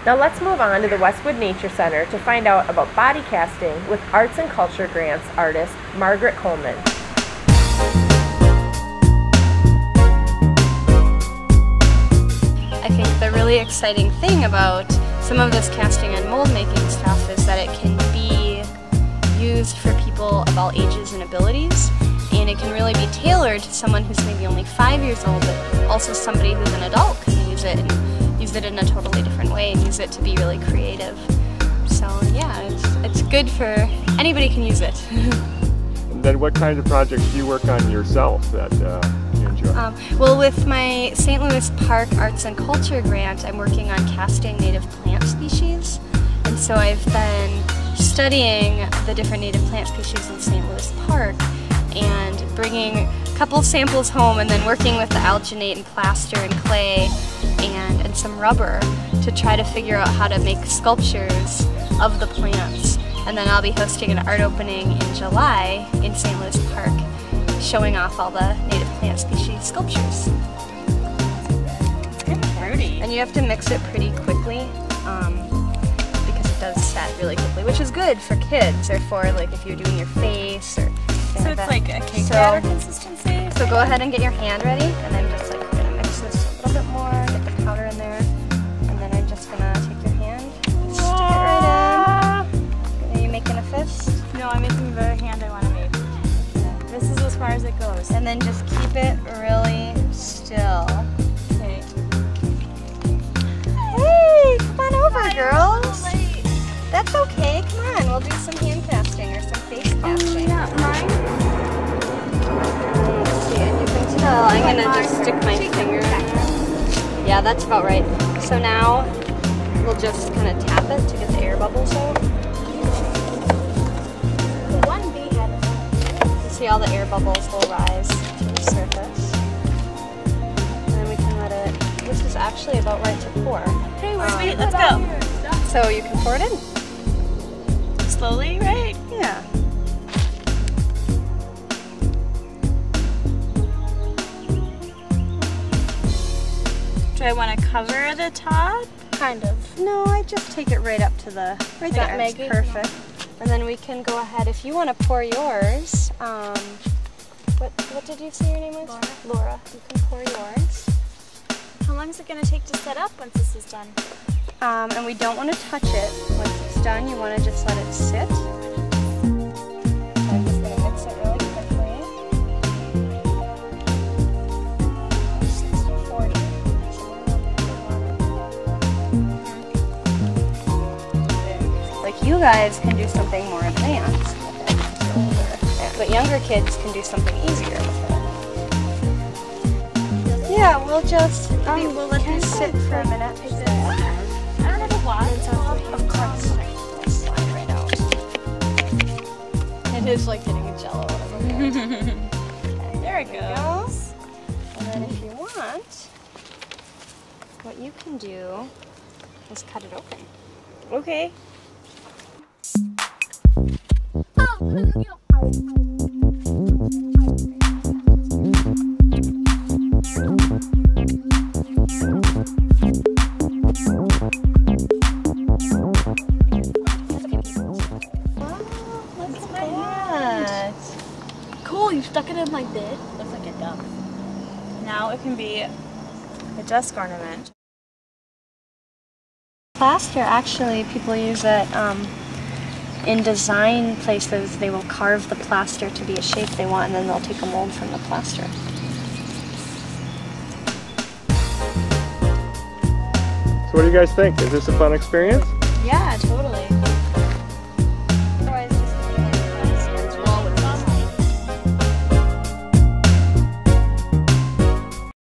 Now let's move on to the Westwood Nature Center to find out about body casting with Arts and Culture Grants artist Margaret Coleman. I think the really exciting thing about some of this casting and mold making stuff is that it can be used for people of all ages and abilities, and it can really be tailored to someone who's maybe only 5 years old, but also somebody who's an adult can use it and use it in a totally different way and use it to be really creative. So yeah, it's good for anybody can use it. And then what kind of projects do you work on yourself that you enjoy? Well, with my St. Louis Park Arts and Culture grant, I'm working on casting native plant species. And so I've been studying the different native plant species in St. Louis Park and bringing a couple of samples home and then working with the alginate and plaster and clay and some rubber to try to figure out how to make sculptures of the plants. And then I'll be hosting an art opening in July in St. Louis Park, showing off all the native plant species sculptures. It's kind of fruity. And you have to mix it pretty quickly because it does set really quickly, which is good for kids or for like if you're doing your face or so it's like a cake batter consistency? So go ahead and get your hand ready, and I'm just like going to mix this a little bit more, get the powder in there, and then I'm just going to take your hand, stick it right in. Are you making a fist? No, I'm making the hand I want to make. This is as far as it goes. And then just keep it really still. Okay. Hey, come on over, girls. That's okay, come on, we'll do some hand casting or some face casting. Not mine. Let's see, and you can tell, I'm going to just stick my finger in. Yeah, that's about right. So now, we'll just kind of tap it to get the air bubbles out. One bee had You see all the air bubbles will rise to the surface. And then we can let it, this is actually about right to pour. Hey, wait, let's go. So you can pour it in. Slowly, right? Yeah. Do I want to cover the top? Kind of. No, I just take it right up to the right that, there. Maggie? Perfect. And then we can go ahead, if you want to pour yours, what did you say your name was? Laura. Laura. You can pour yours. How long is it going to take to set up once this is done? And we don't want to touch it. Once it's done, you want to just let it sit. I'm just going to mix it really quickly. 60-40. Like you guys can do something more advanced with it, but younger kids can do something easier with it. Yeah, we'll just we'll let these sit for a minute. I don't have a watch. Of course. It'll slide right out. It is like getting a Jello out of a bowl. There it goes. And then if you want, what you can do is cut it open. Okay. Cool, you stuck it in like this. Looks like a duck. Now it can be a desk ornament. Plaster, actually, people use it in design places. They will carve the plaster to be a shape they want, and then they'll take a mold from the plaster. So what do you guys think? Is this a fun experience? Yeah, totally.